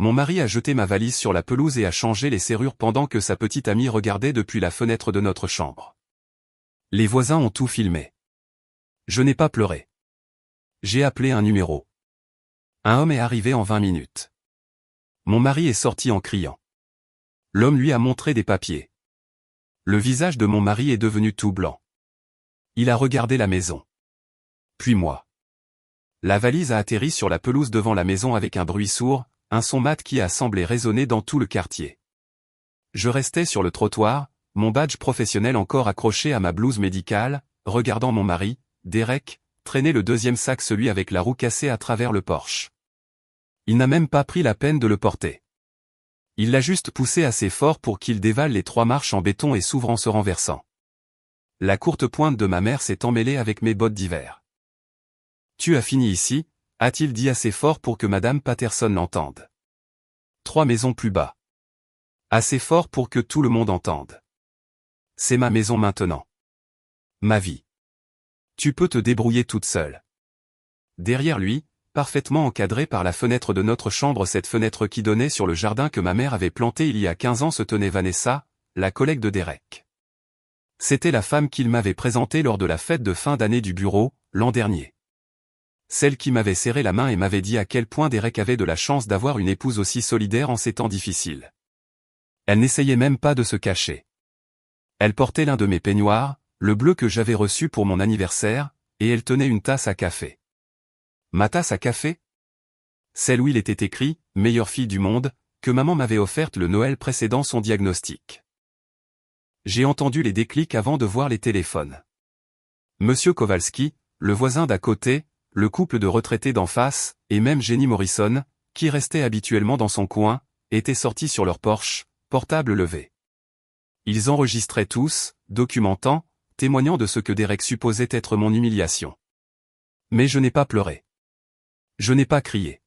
Mon mari a jeté ma valise sur la pelouse et a changé les serrures pendant que sa petite amie regardait depuis la fenêtre de notre chambre. Les voisins ont tout filmé. Je n'ai pas pleuré. J'ai appelé un numéro. Un homme est arrivé en 20 minutes. Mon mari est sorti en criant. L'homme lui a montré des papiers. Le visage de mon mari est devenu tout blanc. Il a regardé la maison. Puis moi. La valise a atterri sur la pelouse devant la maison avec un bruit sourd, un son mat qui a semblé résonner dans tout le quartier. Je restais sur le trottoir, mon badge professionnel encore accroché à ma blouse médicale, regardant mon mari, Derek, traîner le deuxième sac, celui avec la roue cassée, à travers le porche. Il n'a même pas pris la peine de le porter. Il l'a juste poussé assez fort pour qu'il dévale les 3 marches en béton et s'ouvre en se renversant. La courte pointe de ma mère s'est emmêlée avec mes bottes d'hiver. « Tu as fini ici ?» a-t-il dit assez fort pour que Madame Patterson l'entende. 3 maisons plus bas. Assez fort pour que tout le monde entende. C'est ma maison maintenant. Ma vie. Tu peux te débrouiller toute seule. Derrière lui, parfaitement encadrée par la fenêtre de notre chambre, cette fenêtre qui donnait sur le jardin que ma mère avait planté il y a 15 ans, se tenait Vanessa, la collègue de Derek. C'était la femme qu'il m'avait présentée lors de la fête de fin d'année du bureau, l'an dernier. Celle qui m'avait serré la main et m'avait dit à quel point Derek avait de la chance d'avoir une épouse aussi solidaire en ces temps difficiles. Elle n'essayait même pas de se cacher. Elle portait l'un de mes peignoirs, le bleu que j'avais reçu pour mon anniversaire, et elle tenait une tasse à café. Ma tasse à café? Celle où il était écrit « Meilleure fille du monde », que maman m'avait offerte le Noël précédant son diagnostic. J'ai entendu les déclics avant de voir les téléphones. Monsieur Kowalski, le voisin d'à côté, le couple de retraités d'en face, et même Jenny Morrison, qui restait habituellement dans son coin, étaient sortis sur leur porche, portable levé. Ils enregistraient tous, documentant, témoignant de ce que Derek supposait être mon humiliation. Mais je n'ai pas pleuré. Je n'ai pas crié.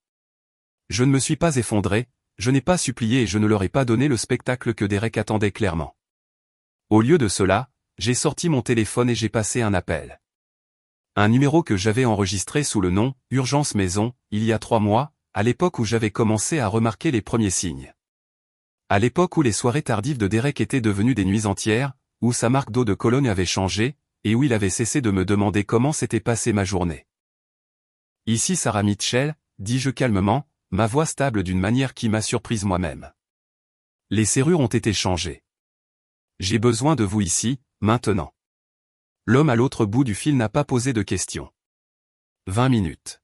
Je ne me suis pas effondré, je n'ai pas supplié et je ne leur ai pas donné le spectacle que Derek attendait clairement. Au lieu de cela, j'ai sorti mon téléphone et j'ai passé un appel. Un numéro que j'avais enregistré sous le nom « Urgence Maison » il y a 3 mois, à l'époque où j'avais commencé à remarquer les premiers signes. À l'époque où les soirées tardives de Derek étaient devenues des nuits entières, où sa marque d'eau de Cologne avait changé, et où il avait cessé de me demander comment s'était passée ma journée. « Ici Sarah Mitchell », dis-je calmement, ma voix stable d'une manière qui m'a surprise moi-même. Les serrures ont été changées. J'ai besoin de vous ici, maintenant. L'homme à l'autre bout du fil n'a pas posé de questions. 20 minutes.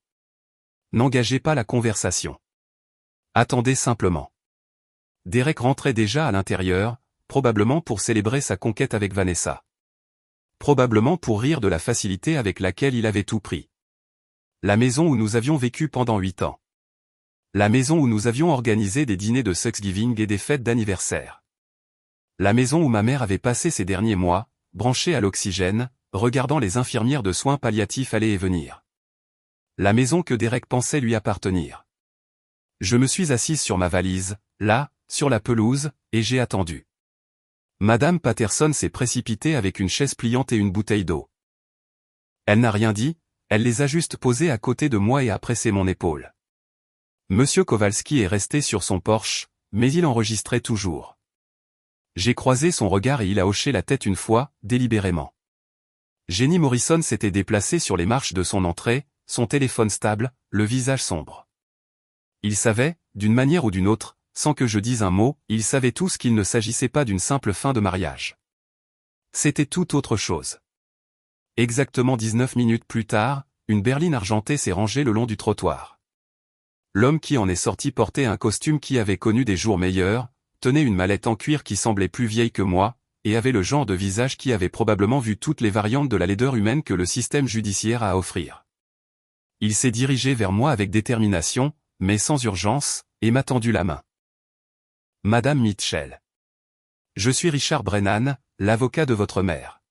N'engagez pas la conversation. Attendez simplement. Derek rentrait déjà à l'intérieur, probablement pour célébrer sa conquête avec Vanessa. Probablement pour rire de la facilité avec laquelle il avait tout pris. La maison où nous avions vécu pendant 8 ans. La maison où nous avions organisé des dîners de Thanksgiving et des fêtes d'anniversaire. La maison où ma mère avait passé ces derniers mois, branchée à l'oxygène, regardant les infirmières de soins palliatifs aller et venir. La maison que Derek pensait lui appartenir. Je me suis assise sur ma valise, là, sur la pelouse, et j'ai attendu. Madame Patterson s'est précipitée avec une chaise pliante et une bouteille d'eau. Elle n'a rien dit, elle les a juste posées à côté de moi et a pressé mon épaule. Monsieur Kowalski est resté sur son porche, mais il enregistrait toujours. J'ai croisé son regard et il a hoché la tête une fois, délibérément. Jenny Morrison s'était déplacée sur les marches de son entrée, son téléphone stable, le visage sombre. Il savait, d'une manière ou d'une autre, sans que je dise un mot, ils savaient tous qu'il ne s'agissait pas d'une simple fin de mariage. C'était tout autre chose. Exactement 19 minutes plus tard, une berline argentée s'est rangée le long du trottoir. L'homme qui en est sorti portait un costume qui avait connu des jours meilleurs, tenait une mallette en cuir qui semblait plus vieille que moi, et avait le genre de visage qui avait probablement vu toutes les variantes de la laideur humaine que le système judiciaire a à offrir. Il s'est dirigé vers moi avec détermination, mais sans urgence, et m'a tendu la main. Madame Mitchell. Je suis Richard Brennan, l'avocat de votre mère.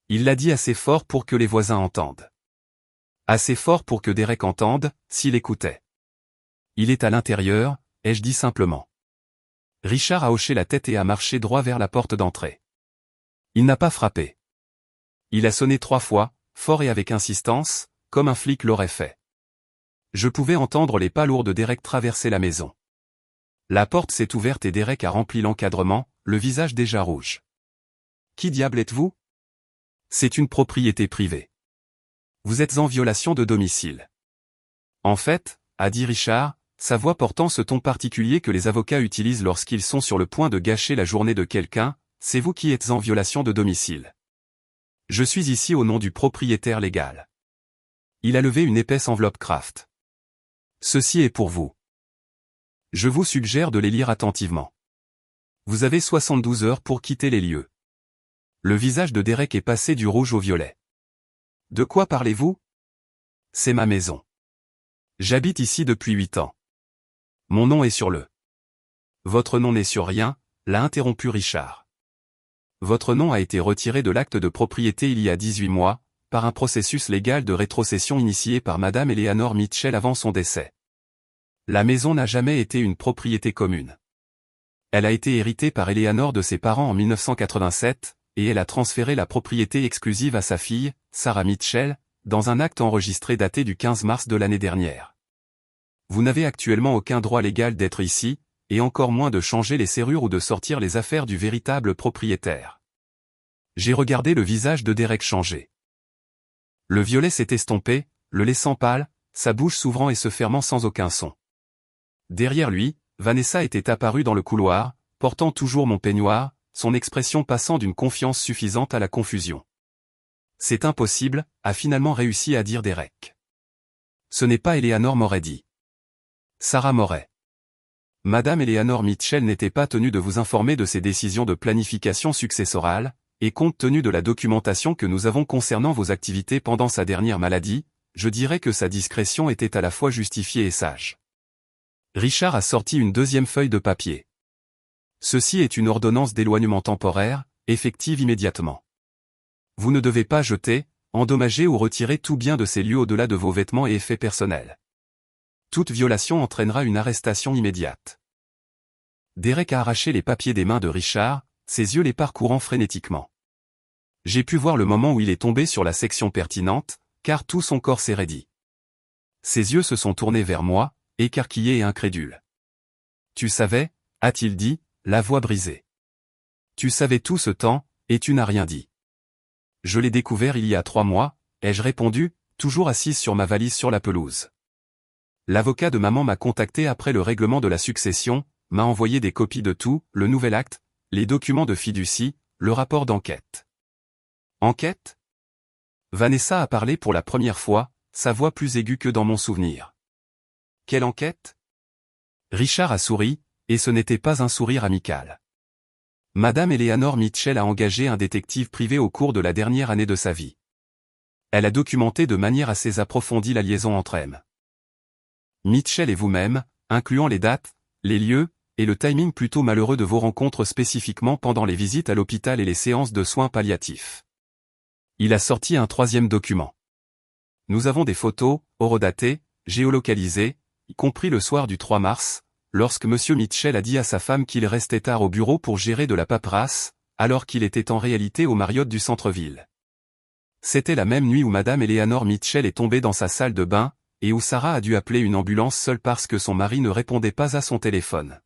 Il l'a dit assez fort pour que les voisins entendent. Assez fort pour que Derek entende, s'il écoutait. Il est à l'intérieur, ai-je dit simplement. Richard a hoché la tête et a marché droit vers la porte d'entrée. Il n'a pas frappé. Il a sonné 3 fois, fort et avec insistance, comme un flic l'aurait fait. Je pouvais entendre les pas lourds de Derek traverser la maison. La porte s'est ouverte et Derek a rempli l'encadrement, le visage déjà rouge. Qui diable êtes-vous? C'est une propriété privée. Vous êtes en violation de domicile. En fait, a dit Richard, sa voix portant ce ton particulier que les avocats utilisent lorsqu'ils sont sur le point de gâcher la journée de quelqu'un, c'est vous qui êtes en violation de domicile. Je suis ici au nom du propriétaire légal. Il a levé une épaisse enveloppe Kraft. Ceci est pour vous. Je vous suggère de les lire attentivement. Vous avez 72 heures pour quitter les lieux. Le visage de Derek est passé du rouge au violet. De quoi parlez-vous? C'est ma maison. J'habite ici depuis 8 ans. Mon nom est sur le. Votre nom n'est sur rien, l'a interrompu Richard. Votre nom a été retiré de l'acte de propriété il y a 18 mois, par un processus légal de rétrocession initié par Madame Eleanor Mitchell avant son décès. La maison n'a jamais été une propriété commune. Elle a été héritée par Eleanor de ses parents en 1987, et elle a transféré la propriété exclusive à sa fille, Sarah Mitchell, dans un acte enregistré daté du 15 mars de l'année dernière. Vous n'avez actuellement aucun droit légal d'être ici, et encore moins de changer les serrures ou de sortir les affaires du véritable propriétaire. J'ai regardé le visage de Derek changer. Le violet s'est estompé, le laissant pâle, sa bouche s'ouvrant et se fermant sans aucun son. Derrière lui, Vanessa était apparue dans le couloir, portant toujours mon peignoir, son expression passant d'une confiance suffisante à la confusion. C'est impossible, a finalement réussi à dire Derek. Ce n'est pas Eleanor m'aurait dit. Sarah m'aurait. Madame Eleanor Mitchell n'était pas tenue de vous informer de ses décisions de planification successorale, et compte tenu de la documentation que nous avons concernant vos activités pendant sa dernière maladie, je dirais que sa discrétion était à la fois justifiée et sage. Richard a sorti une deuxième feuille de papier. Ceci est une ordonnance d'éloignement temporaire, effective immédiatement. Vous ne devez pas jeter, endommager ou retirer tout bien de ces lieux au-delà de vos vêtements et effets personnels. Toute violation entraînera une arrestation immédiate. Derek a arraché les papiers des mains de Richard, ses yeux les parcourant frénétiquement. J'ai pu voir le moment où il est tombé sur la section pertinente, car tout son corps s'est raidi. Ses yeux se sont tournés vers moi, écarquillé et incrédule. Tu savais, a-t-il dit, la voix brisée. Tu savais tout ce temps, et tu n'as rien dit. Je l'ai découvert il y a 3 mois, ai-je répondu, toujours assise sur ma valise sur la pelouse. L'avocat de maman m'a contacté après le règlement de la succession, m'a envoyé des copies de tout, le nouvel acte, les documents de fiducie, le rapport d'enquête. Enquête? Vanessa a parlé pour la première fois, sa voix plus aiguë que dans mon souvenir. Quelle enquête? Richard a souri, et ce n'était pas un sourire amical. Madame Eleanor Mitchell a engagé un détective privé au cours de la dernière année de sa vie. Elle a documenté de manière assez approfondie la liaison entre elles. Mitchell et vous-même, incluant les dates, les lieux, et le timing plutôt malheureux de vos rencontres spécifiquement pendant les visites à l'hôpital et les séances de soins palliatifs. Il a sorti un 3e document. Nous avons des photos, horodatées, géolocalisées, y compris le soir du 3 mars, lorsque M. Mitchell a dit à sa femme qu'il restait tard au bureau pour gérer de la paperasse, alors qu'il était en réalité au Marriott du centre-ville. C'était la même nuit où Madame Eleanor Mitchell est tombée dans sa salle de bain, et où Sarah a dû appeler une ambulance seule parce que son mari ne répondait pas à son téléphone.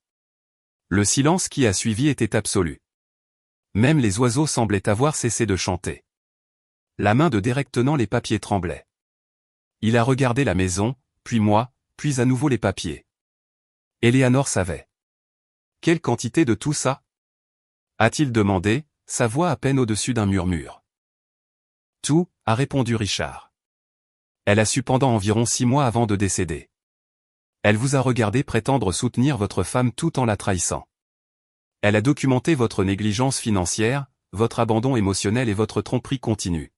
Le silence qui a suivi était absolu. Même les oiseaux semblaient avoir cessé de chanter. La main de Derek tenant les papiers tremblait. Il a regardé la maison, puis moi, puis à nouveau les papiers. Eleanor savait. Quelle quantité de tout ça? A-t-il demandé, sa voix à peine au-dessus d'un murmure. Tout, a répondu Richard. Elle a su pendant environ 6 mois avant de décéder. Elle vous a regardé prétendre soutenir votre femme tout en la trahissant. Elle a documenté votre négligence financière, votre abandon émotionnel et votre tromperie continue.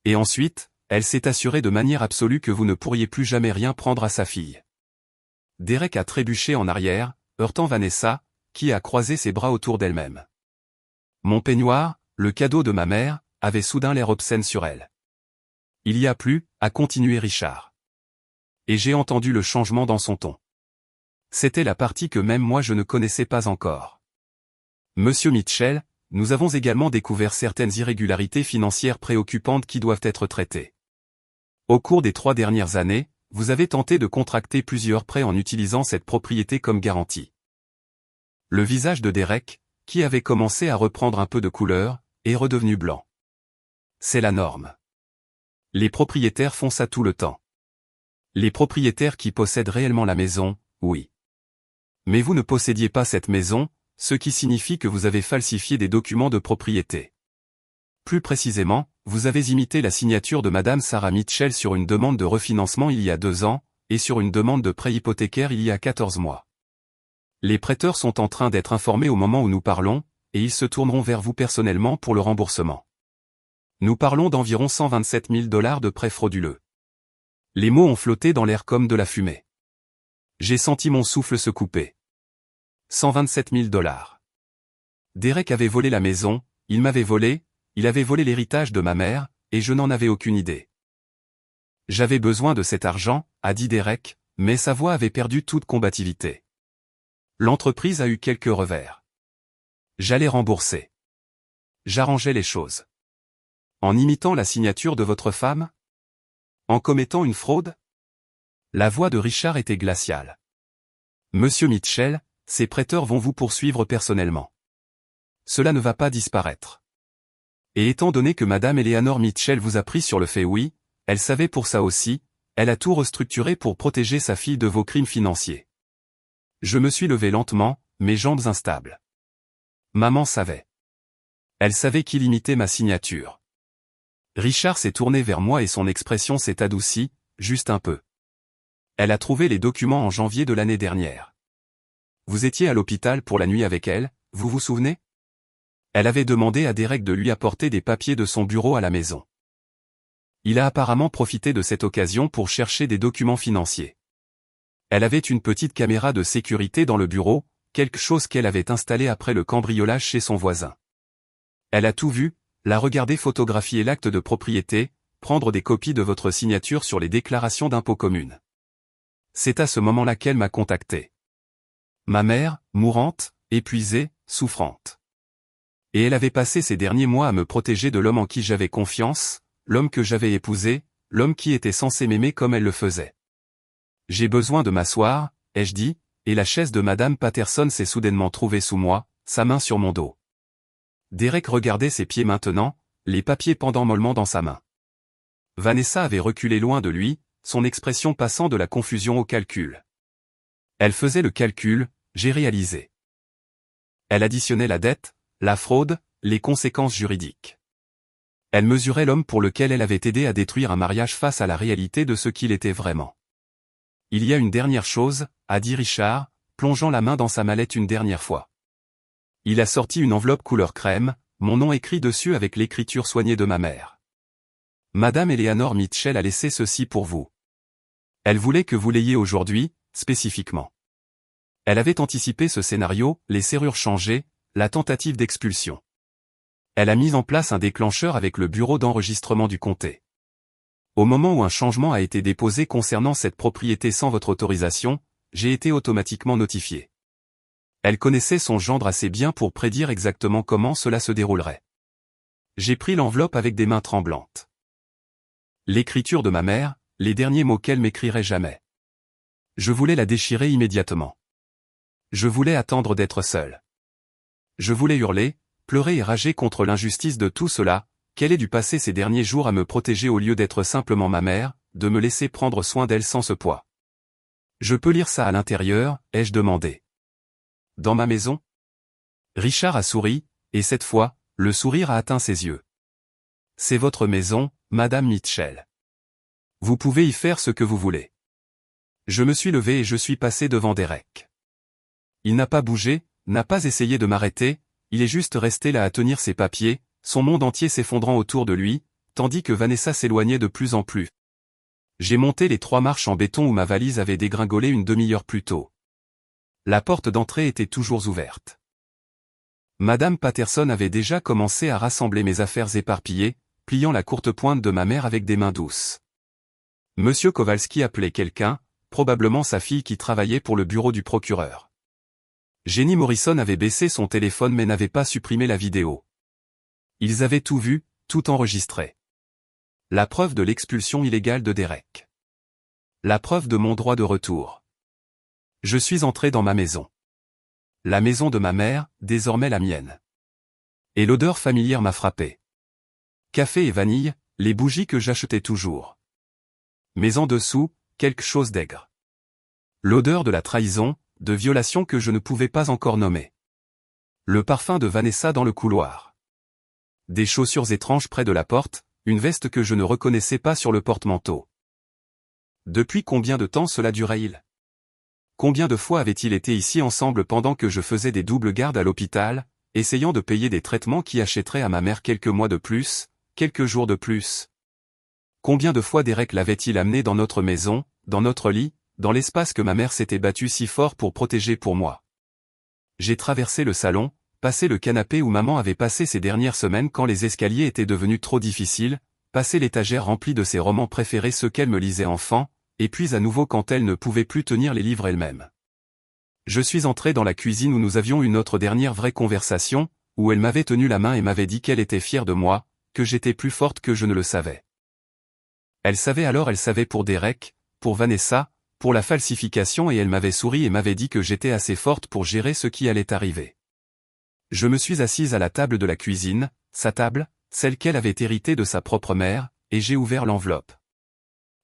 Et ensuite, elle s'est assurée de manière absolue que vous ne pourriez plus jamais rien prendre à sa fille. Derek a trébuché en arrière, heurtant Vanessa, qui a croisé ses bras autour d'elle-même. Mon peignoir, le cadeau de ma mère, avait soudain l'air obscène sur elle. Il y a plus, a continué Richard. Et j'ai entendu le changement dans son ton. C'était la partie que même moi je ne connaissais pas encore. Monsieur Mitchell, nous avons également découvert certaines irrégularités financières préoccupantes qui doivent être traitées. Au cours des 3 dernières années, vous avez tenté de contracter plusieurs prêts en utilisant cette propriété comme garantie. Le visage de Derek, qui avait commencé à reprendre un peu de couleur, est redevenu blanc. C'est la norme. Les propriétaires font ça tout le temps. Les propriétaires qui possèdent réellement la maison, oui. Mais vous ne possédiez pas cette maison, ce qui signifie que vous avez falsifié des documents de propriété. Plus précisément, vous avez imité la signature de Madame Sarah Mitchell sur une demande de refinancement il y a 2 ans, et sur une demande de prêt hypothécaire il y a 14 mois. Les prêteurs sont en train d'être informés au moment où nous parlons, et ils se tourneront vers vous personnellement pour le remboursement. Nous parlons d'environ 127 000 $ de prêts frauduleux. Les mots ont flotté dans l'air comme de la fumée. J'ai senti mon souffle se couper. 127 000 $. Derek avait volé la maison, il m'avait volé, il avait volé l'héritage de ma mère, et je n'en avais aucune idée. J'avais besoin de cet argent, a dit Derek, mais sa voix avait perdu toute combativité. L'entreprise a eu quelques revers. J'allais rembourser. J'arrangeais les choses. En imitant la signature de votre femme? En commettant une fraude? La voix de Richard était glaciale. Monsieur Mitchell, ces prêteurs vont vous poursuivre personnellement. Cela ne va pas disparaître. Et étant donné que Madame Eleanor Mitchell vous a pris sur le fait, oui, elle savait pour ça aussi, elle a tout restructuré pour protéger sa fille de vos crimes financiers. Je me suis levé lentement, mes jambes instables. Maman savait. Elle savait qu'il imitait ma signature. Richard s'est tourné vers moi et son expression s'est adoucie, juste un peu. Elle a trouvé les documents en janvier de l'année dernière. Vous étiez à l'hôpital pour la nuit avec elle, vous vous souvenez? Elle avait demandé à Derek de lui apporter des papiers de son bureau à la maison. Il a apparemment profité de cette occasion pour chercher des documents financiers. Elle avait une petite caméra de sécurité dans le bureau, quelque chose qu'elle avait installé après le cambriolage chez son voisin. Elle a tout vu, l'a regardé photographier l'acte de propriété, prendre des copies de votre signature sur les déclarations d'impôts communes. C'est à ce moment-là qu'elle m'a contacté. Ma mère, mourante, épuisée, souffrante. Et elle avait passé ces derniers mois à me protéger de l'homme en qui j'avais confiance, l'homme que j'avais épousé, l'homme qui était censé m'aimer comme elle le faisait. J'ai besoin de m'asseoir, ai-je dit, et la chaise de Madame Patterson s'est soudainement trouvée sous moi, sa main sur mon dos. Derek regardait ses pieds maintenant, les papiers pendant mollement dans sa main. Vanessa avait reculé loin de lui, son expression passant de la confusion au calcul. Elle faisait le calcul, j'ai réalisé. Elle additionnait la dette, la fraude, les conséquences juridiques. Elle mesurait l'homme pour lequel elle avait aidé à détruire un mariage face à la réalité de ce qu'il était vraiment. Il y a une dernière chose, a dit Richard, plongeant la main dans sa mallette une dernière fois. Il a sorti une enveloppe couleur crème, mon nom écrit dessus avec l'écriture soignée de ma mère. Madame Eleanor Mitchell a laissé ceci pour vous. Elle voulait que vous l'ayez aujourd'hui, spécifiquement. Elle avait anticipé ce scénario, les serrures changées, la tentative d'expulsion. Elle a mis en place un déclencheur avec le bureau d'enregistrement du comté. Au moment où un changement a été déposé concernant cette propriété sans votre autorisation, j'ai été automatiquement notifié. Elle connaissait son gendre assez bien pour prédire exactement comment cela se déroulerait. J'ai pris l'enveloppe avec des mains tremblantes. L'écriture de ma mère, les derniers mots qu'elle m'écrirait jamais. Je voulais la déchirer immédiatement. Je voulais attendre d'être seul. Je voulais hurler, pleurer et rager contre l'injustice de tout cela, qu'elle ait dû passer ces derniers jours à me protéger au lieu d'être simplement ma mère, de me laisser prendre soin d'elle sans ce poids. Je peux lire ça à l'intérieur, ai-je demandé. Dans ma maison? Richard a souri, et cette fois, le sourire a atteint ses yeux. C'est votre maison, Madame Mitchell. Vous pouvez y faire ce que vous voulez. Je me suis levé et je suis passé devant Derek. Il n'a pas bougé, n'a pas essayé de m'arrêter, il est juste resté là à tenir ses papiers, son monde entier s'effondrant autour de lui, tandis que Vanessa s'éloignait de plus en plus. J'ai monté les 3 marches en béton où ma valise avait dégringolé une demi-heure plus tôt. La porte d'entrée était toujours ouverte. Madame Patterson avait déjà commencé à rassembler mes affaires éparpillées, pliant la courte pointe de ma mère avec des mains douces. Monsieur Kowalski appelait quelqu'un, probablement sa fille qui travaillait pour le bureau du procureur. Jenny Morrison avait baissé son téléphone mais n'avait pas supprimé la vidéo. Ils avaient tout vu, tout enregistré. La preuve de l'expulsion illégale de Derek. La preuve de mon droit de retour. Je suis entré dans ma maison. La maison de ma mère, désormais la mienne. Et l'odeur familière m'a frappé. Café et vanille, les bougies que j'achetais toujours. Mais en dessous, quelque chose d'aigre. L'odeur de la trahison, de violation que je ne pouvais pas encore nommer. Le parfum de Vanessa dans le couloir. Des chaussures étranges près de la porte, une veste que je ne reconnaissais pas sur le porte-manteau. Depuis combien de temps cela durait-il? Combien de fois avait-il été ici ensemble pendant que je faisais des doubles gardes à l'hôpital, essayant de payer des traitements qui achèteraient à ma mère quelques mois de plus, quelques jours de plus? Combien de fois Derek l'avait-il amené dans notre maison, dans notre lit, dans l'espace que ma mère s'était battue si fort pour protéger pour moi? J'ai traversé le salon, passé le canapé où maman avait passé ces dernières semaines quand les escaliers étaient devenus trop difficiles, passé l'étagère remplie de ses romans préférés ceux qu'elle me lisait enfant, et puis à nouveau quand elle ne pouvait plus tenir les livres elle-même. Je suis entré dans la cuisine où nous avions eu notre dernière vraie conversation, où elle m'avait tenu la main et m'avait dit qu'elle était fière de moi, que j'étais plus forte que je ne le savais. Elle savait pour Derek, pour Vanessa, pour la falsification et elle m'avait souri et m'avait dit que j'étais assez forte pour gérer ce qui allait arriver. Je me suis assise à la table de la cuisine, sa table, celle qu'elle avait héritée de sa propre mère, et j'ai ouvert l'enveloppe.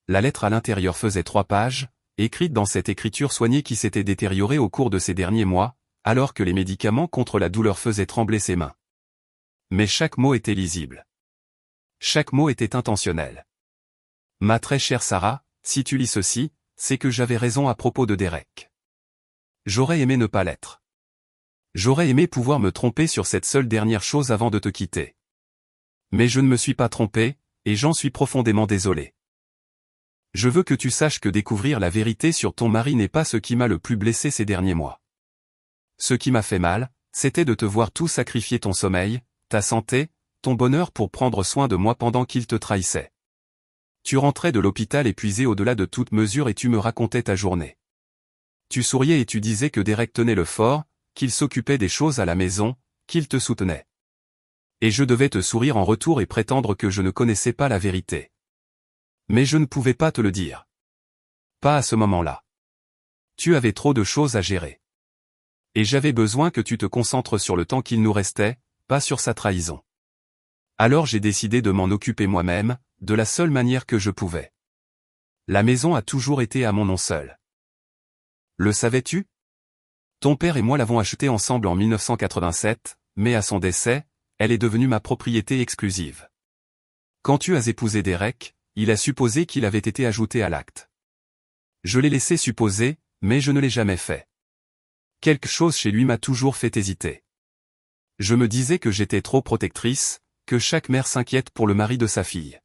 La lettre à l'intérieur faisait 3 pages, écrite dans cette écriture soignée qui s'était détériorée au cours de ces derniers mois, alors que les médicaments contre la douleur faisaient trembler ses mains. Mais chaque mot était lisible. Chaque mot était intentionnel. Ma très chère Sarah, si tu lis ceci, c'est que j'avais raison à propos de Derek. J'aurais aimé ne pas l'être. J'aurais aimé pouvoir me tromper sur cette seule dernière chose avant de te quitter. Mais je ne me suis pas trompé, et j'en suis profondément désolé. Je veux que tu saches que découvrir la vérité sur ton mari n'est pas ce qui m'a le plus blessé ces derniers mois. Ce qui m'a fait mal, c'était de te voir tout sacrifier ton sommeil, ta santé, ton bonheur pour prendre soin de moi pendant qu'il te trahissait. Tu rentrais de l'hôpital épuisé au-delà de toute mesure et tu me racontais ta journée. Tu souriais et tu disais que Derek tenait le fort, qu'il s'occupait des choses à la maison, qu'il te soutenait. Et je devais te sourire en retour et prétendre que je ne connaissais pas la vérité. Mais je ne pouvais pas te le dire. Pas à ce moment-là. Tu avais trop de choses à gérer. Et j'avais besoin que tu te concentres sur le temps qu'il nous restait, pas sur sa trahison. Alors j'ai décidé de m'en occuper moi-même, de la seule manière que je pouvais. La maison a toujours été à mon nom seul. Le savais-tu? Ton père et moi l'avons achetée ensemble en 1987, mais à son décès, elle est devenue ma propriété exclusive. Quand tu as épousé Derek, il a supposé qu'il avait été ajouté à l'acte. Je l'ai laissé supposer, mais je ne l'ai jamais fait. Quelque chose chez lui m'a toujours fait hésiter. Je me disais que j'étais trop protectrice, que chaque mère s'inquiète pour le mari de sa fille.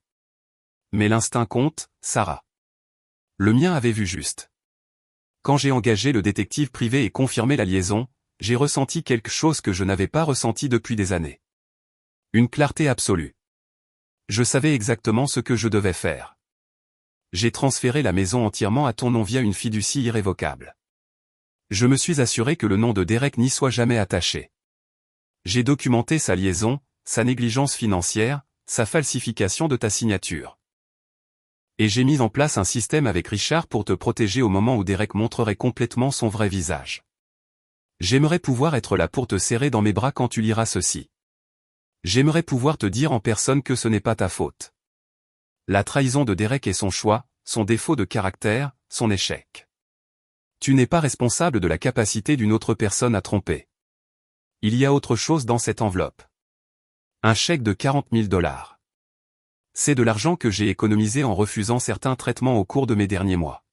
Mais l'instinct compte, Sarah. Le mien avait vu juste. Quand j'ai engagé le détective privé et confirmé la liaison, j'ai ressenti quelque chose que je n'avais pas ressenti depuis des années. Une clarté absolue. Je savais exactement ce que je devais faire. J'ai transféré la maison entièrement à ton nom via une fiducie irrévocable. Je me suis assuré que le nom de Derek n'y soit jamais attaché. J'ai documenté sa liaison, sa négligence financière, sa falsification de ta signature. Et j'ai mis en place un système avec Richard pour te protéger au moment où Derek montrerait complètement son vrai visage. J'aimerais pouvoir être là pour te serrer dans mes bras quand tu liras ceci. J'aimerais pouvoir te dire en personne que ce n'est pas ta faute. La trahison de Derek est son choix, son défaut de caractère, son échec. Tu n'es pas responsable de la capacité d'une autre personne à tromper. Il y a autre chose dans cette enveloppe. Un chèque de 40 000 $. C'est de l'argent que j'ai économisé en refusant certains traitements au cours de mes derniers mois.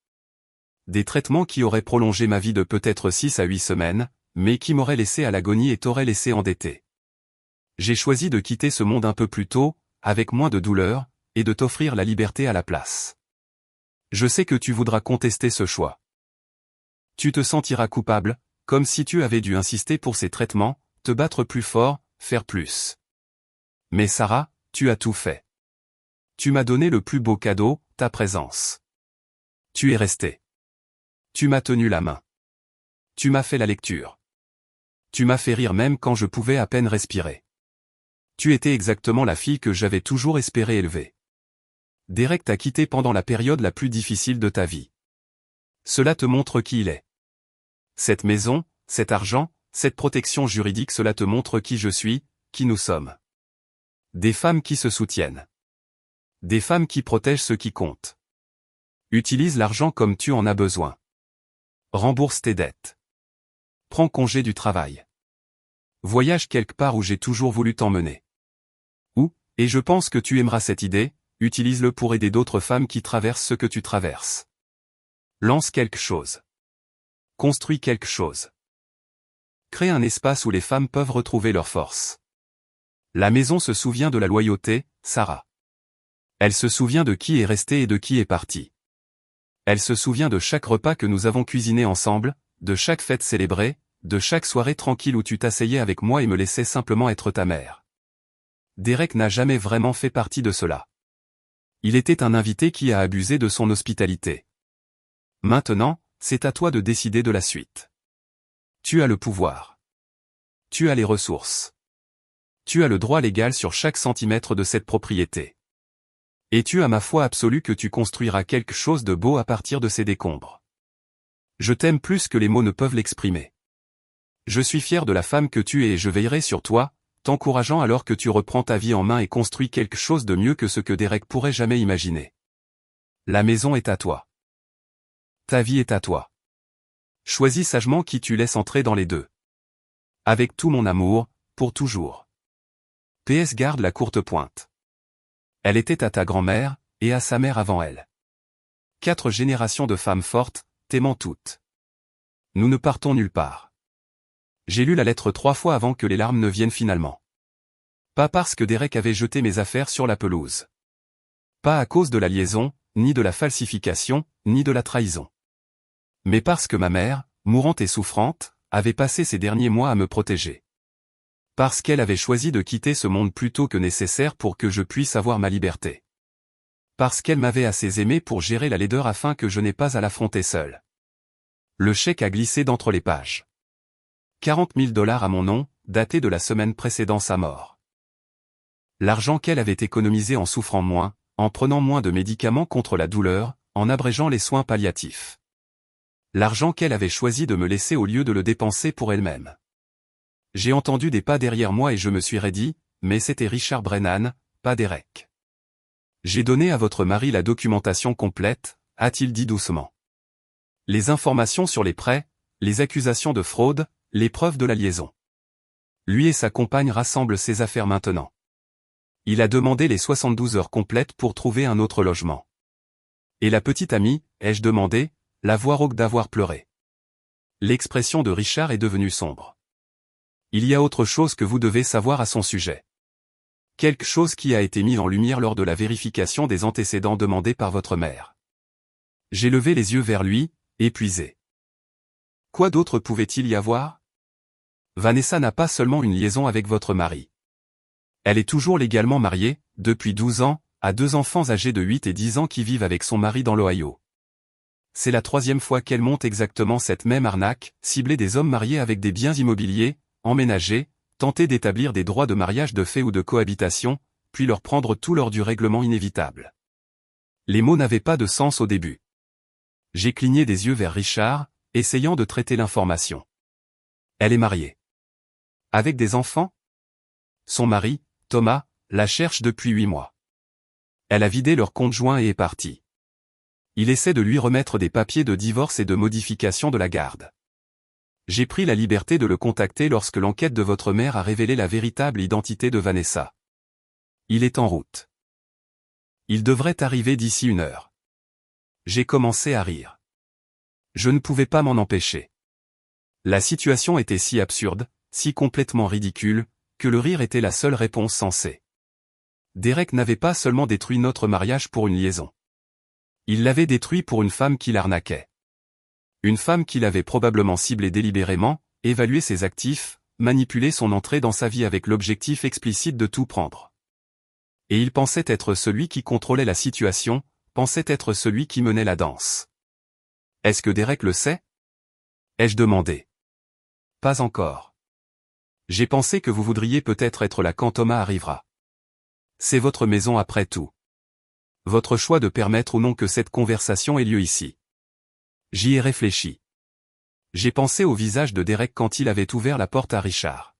Des traitements qui auraient prolongé ma vie de peut-être 6 à 8 semaines, mais qui m'auraient laissé à l'agonie et t'auraient laissé endetté. J'ai choisi de quitter ce monde un peu plus tôt, avec moins de douleur, et de t'offrir la liberté à la place. Je sais que tu voudras contester ce choix. Tu te sentiras coupable, comme si tu avais dû insister pour ces traitements, te battre plus fort, faire plus. Mais Sarah, tu as tout fait. Tu m'as donné le plus beau cadeau, ta présence. Tu es restée. Tu m'as tenu la main. Tu m'as fait la lecture. Tu m'as fait rire même quand je pouvais à peine respirer. Tu étais exactement la fille que j'avais toujours espéré élever. Derek t'a quitté pendant la période la plus difficile de ta vie. Cela te montre qui il est. Cette maison, cet argent, cette protection juridique, cela te montre qui je suis, qui nous sommes. Des femmes qui se soutiennent. Des femmes qui protègent ceux qui comptent. Utilise l'argent comme tu en as besoin. Rembourse tes dettes. Prends congé du travail. Voyage quelque part où j'ai toujours voulu t'emmener. Ou, et je pense que tu aimeras cette idée, utilise-le pour aider d'autres femmes qui traversent ce que tu traverses. Lance quelque chose. Construis quelque chose. Crée un espace où les femmes peuvent retrouver leur force. La maison se souvient de la loyauté, Sarah. Elle se souvient de qui est resté et de qui est parti. Elle se souvient de chaque repas que nous avons cuisiné ensemble, de chaque fête célébrée, de chaque soirée tranquille où tu t'asseyais avec moi et me laissais simplement être ta mère. Derek n'a jamais vraiment fait partie de cela. Il était un invité qui a abusé de son hospitalité. Maintenant, c'est à toi de décider de la suite. Tu as le pouvoir. Tu as les ressources. Tu as le droit légal sur chaque centimètre de cette propriété. Et tu as ma foi absolue que tu construiras quelque chose de beau à partir de ces décombres. Je t'aime plus que les mots ne peuvent l'exprimer. Je suis fier de la femme que tu es et je veillerai sur toi, t'encourageant alors que tu reprends ta vie en main et construis quelque chose de mieux que ce que Derek pourrait jamais imaginer. La maison est à toi. Ta vie est à toi. Choisis sagement qui tu laisses entrer dans les deux. Avec tout mon amour, pour toujours. PS garde la courte pointe. Elle était à ta grand-mère, et à sa mère avant elle. 4 générations de femmes fortes, t'aimant toutes. Nous ne partons nulle part. J'ai lu la lettre 3 fois avant que les larmes ne viennent finalement. Pas parce que Derek avait jeté mes affaires sur la pelouse. Pas à cause de la liaison, ni de la falsification, ni de la trahison. Mais parce que ma mère, mourante et souffrante, avait passé ces derniers mois à me protéger. Parce qu'elle avait choisi de quitter ce monde plus tôt que nécessaire pour que je puisse avoir ma liberté. Parce qu'elle m'avait assez aimé pour gérer la laideur afin que je n'ai pas à l'affronter seul. Le chèque a glissé d'entre les pages. 40 000 $ à mon nom, daté de la semaine précédant sa mort. L'argent qu'elle avait économisé en souffrant moins, en prenant moins de médicaments contre la douleur, en abrégeant les soins palliatifs. L'argent qu'elle avait choisi de me laisser au lieu de le dépenser pour elle-même. J'ai entendu des pas derrière moi et je me suis raidi, mais c'était Richard Brennan, pas Derek. J'ai donné à votre mari la documentation complète, a-t-il dit doucement. Les informations sur les prêts, les accusations de fraude, les preuves de la liaison. Lui et sa compagne rassemblent ses affaires maintenant. Il a demandé les 72 heures complètes pour trouver un autre logement. Et la petite amie, ai-je demandé, la voix rauque d'avoir pleuré. L'expression de Richard est devenue sombre. Il y a autre chose que vous devez savoir à son sujet. Quelque chose qui a été mis en lumière lors de la vérification des antécédents demandés par votre mère. J'ai levé les yeux vers lui, épuisé. Quoi d'autre pouvait-il y avoir? Vanessa n'a pas seulement une liaison avec votre mari. Elle est toujours légalement mariée, depuis 12 ans, à 2 enfants âgés de 8 et 10 ans qui vivent avec son mari dans l'Ohio. C'est la 3e fois qu'elle monte exactement cette même arnaque, cibler des hommes mariés avec des biens immobiliers, emménager, tenter d'établir des droits de mariage de fait ou de cohabitation, puis leur prendre tout lors du règlement inévitable. Les mots n'avaient pas de sens au début. J'ai cligné des yeux vers Richard, essayant de traiter l'information. Elle est mariée. Avec des enfants? Son mari, Thomas, la cherche depuis 8 mois. Elle a vidé leur compte joint et est partie. Il essaie de lui remettre des papiers de divorce et de modification de la garde. J'ai pris la liberté de le contacter lorsque l'enquête de votre mère a révélé la véritable identité de Vanessa. Il est en route. Il devrait arriver d'ici 1 heure. J'ai commencé à rire. Je ne pouvais pas m'en empêcher. La situation était si absurde, si complètement ridicule, que le rire était la seule réponse sensée. Derek n'avait pas seulement détruit notre mariage pour une liaison. Il l'avait détruit pour une femme qui l'arnaquait. Une femme qu'il avait probablement ciblée délibérément, évalué ses actifs, manipulé son entrée dans sa vie avec l'objectif explicite de tout prendre. Et il pensait être celui qui contrôlait la situation, pensait être celui qui menait la danse. Est-ce que Derek le sait? Ai-je demandé. Pas encore. J'ai pensé que vous voudriez peut-être être là quand Thomas arrivera. C'est votre maison après tout. Votre choix de permettre ou non que cette conversation ait lieu ici. J'y ai réfléchi. J'ai pensé au visage de Derek quand il avait ouvert la porte à Richard.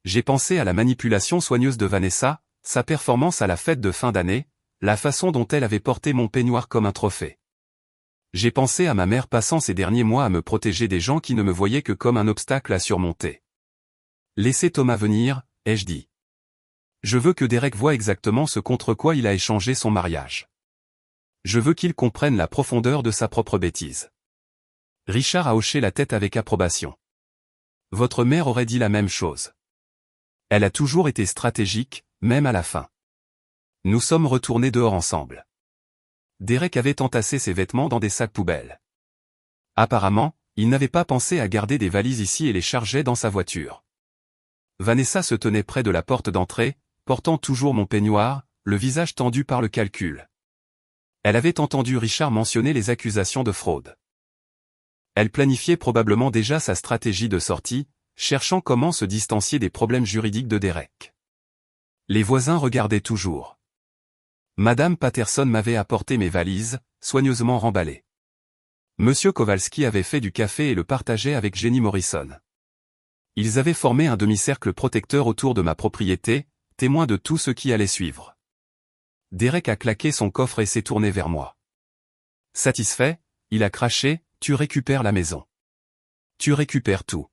J'ai pensé à la manipulation soigneuse de Vanessa, sa performance à la fête de fin d'année, la façon dont elle avait porté mon peignoir comme un trophée. J'ai pensé à ma mère passant ces derniers mois à me protéger des gens qui ne me voyaient que comme un obstacle à surmonter. Laissez Thomas venir, ai-je dit. Je veux que Derek voie exactement ce contre quoi il a échangé son mariage. Je veux qu'il comprenne la profondeur de sa propre bêtise. Richard a hoché la tête avec approbation. Votre mère aurait dit la même chose. Elle a toujours été stratégique, même à la fin. Nous sommes retournés dehors ensemble. Derek avait entassé ses vêtements dans des sacs poubelles. Apparemment, il n'avait pas pensé à garder des valises ici et les chargeait dans sa voiture. Vanessa se tenait près de la porte d'entrée, portant toujours mon peignoir, le visage tendu par le calcul. Elle avait entendu Richard mentionner les accusations de fraude. Elle planifiait probablement déjà sa stratégie de sortie, cherchant comment se distancier des problèmes juridiques de Derek. Les voisins regardaient toujours. Madame Patterson m'avait apporté mes valises, soigneusement remballées. Monsieur Kowalski avait fait du café et le partageait avec Jenny Morrison. Ils avaient formé un demi-cercle protecteur autour de ma propriété, témoin de tout ce qui allait suivre. Derek a claqué son coffre et s'est tourné vers moi. Satisfait, il a craché, « Tu récupères la maison. Tu récupères tout.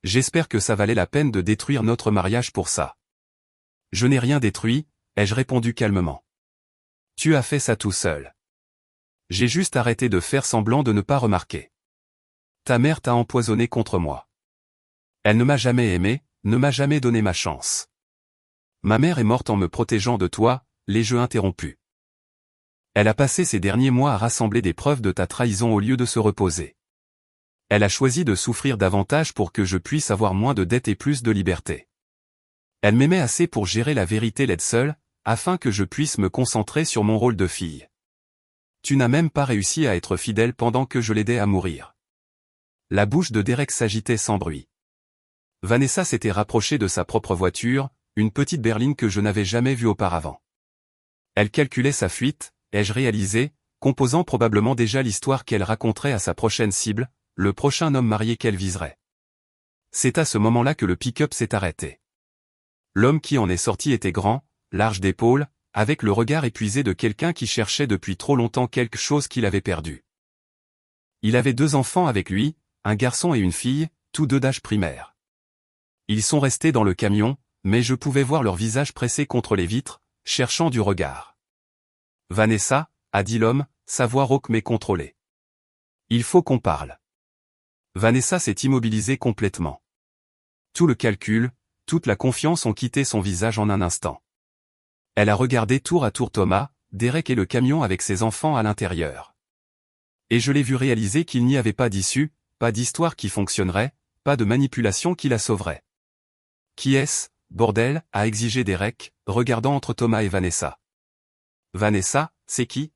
J'espère que ça valait la peine de détruire notre mariage pour ça. » Je n'ai rien détruit, ai-je répondu calmement. Tu as fait ça tout seul. J'ai juste arrêté de faire semblant de ne pas remarquer. Ta mère t'a empoisonné contre moi. Elle ne m'a jamais aimé, ne m'a jamais donné ma chance. Ma mère est morte en me protégeant de toi, les jeux interrompus. Elle a passé ces derniers mois à rassembler des preuves de ta trahison au lieu de se reposer. Elle a choisi de souffrir davantage pour que je puisse avoir moins de dettes et plus de liberté. Elle m'aimait assez pour gérer la vérité laide seule, afin que je puisse me concentrer sur mon rôle de fille. Tu n'as même pas réussi à être fidèle pendant que je l'aidais à mourir. La bouche de Derek s'agitait sans bruit. Vanessa s'était rapprochée de sa propre voiture, une petite berline que je n'avais jamais vue auparavant. Elle calculait sa fuite, ai-je réalisé, composant probablement déjà l'histoire qu'elle raconterait à sa prochaine cible, le prochain homme marié qu'elle viserait. C'est à ce moment-là que le pick-up s'est arrêté. L'homme qui en est sorti était grand, large d'épaules, avec le regard épuisé de quelqu'un qui cherchait depuis trop longtemps quelque chose qu'il avait perdu. Il avait 2 enfants avec lui, un garçon et une fille, tous 2 d'âge primaire. Ils sont restés dans le camion, mais je pouvais voir leur visage pressé contre les vitres, cherchant du regard. « Vanessa » a dit l'homme, sa voix rauque mais contrôlée. « Il faut qu'on parle. » Vanessa s'est immobilisée complètement. Tout le calcul, toute la confiance ont quitté son visage en un instant. Elle a regardé tour à tour Thomas, Derek et le camion avec ses enfants à l'intérieur. Et je l'ai vu réaliser qu'il n'y avait pas d'issue, pas d'histoire qui fonctionnerait, pas de manipulation qui la sauverait. « Qui est-ce, bordel » a exigé Derek, regardant entre Thomas et Vanessa. « Vanessa, c'est qui ?»«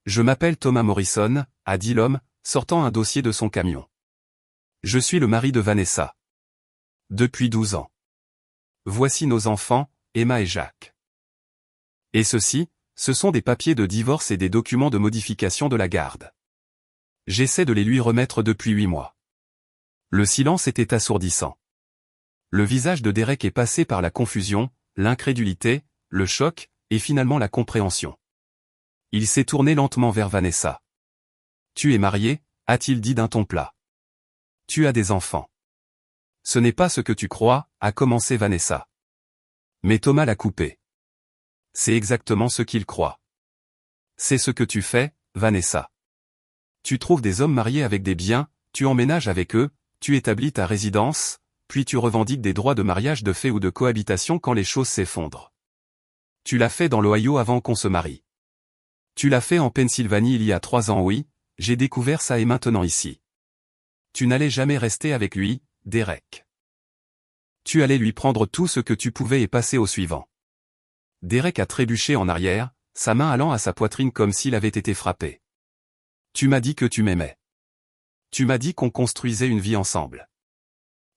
Je m'appelle Thomas Morrison » a dit l'homme, sortant un dossier de son camion. « Je suis le mari de Vanessa. Depuis 12 ans. Voici nos enfants, Emma et Jacques. Et ceci, ce sont des papiers de divorce et des documents de modification de la garde. J'essaie de les lui remettre depuis 8 mois. » Le silence était assourdissant. Le visage de Derek est passé par la confusion, l'incrédulité, le choc, et finalement la compréhension. Il s'est tourné lentement vers Vanessa. « Tu es marié » a-t-il dit d'un ton plat. « Tu as des enfants. »« Ce n'est pas ce que tu crois » a commencé Vanessa. Mais Thomas l'a coupé. « C'est exactement ce qu'il croit. C'est ce que tu fais, Vanessa. Tu trouves des hommes mariés avec des biens, tu emménages avec eux, tu établis ta résidence, puis tu revendiques des droits de mariage de fait ou de cohabitation quand les choses s'effondrent. Tu l'as fait dans l'Ohio avant qu'on se marie. Tu l'as fait en Pennsylvanie il y a 3 ans, oui, j'ai découvert ça et maintenant ici. Tu n'allais jamais rester avec lui, Derek. Tu allais lui prendre tout ce que tu pouvais et passer au suivant. » Derek a trébuché en arrière, sa main allant à sa poitrine comme s'il avait été frappé. « Tu m'as dit que tu m'aimais. Tu m'as dit qu'on construisait une vie ensemble.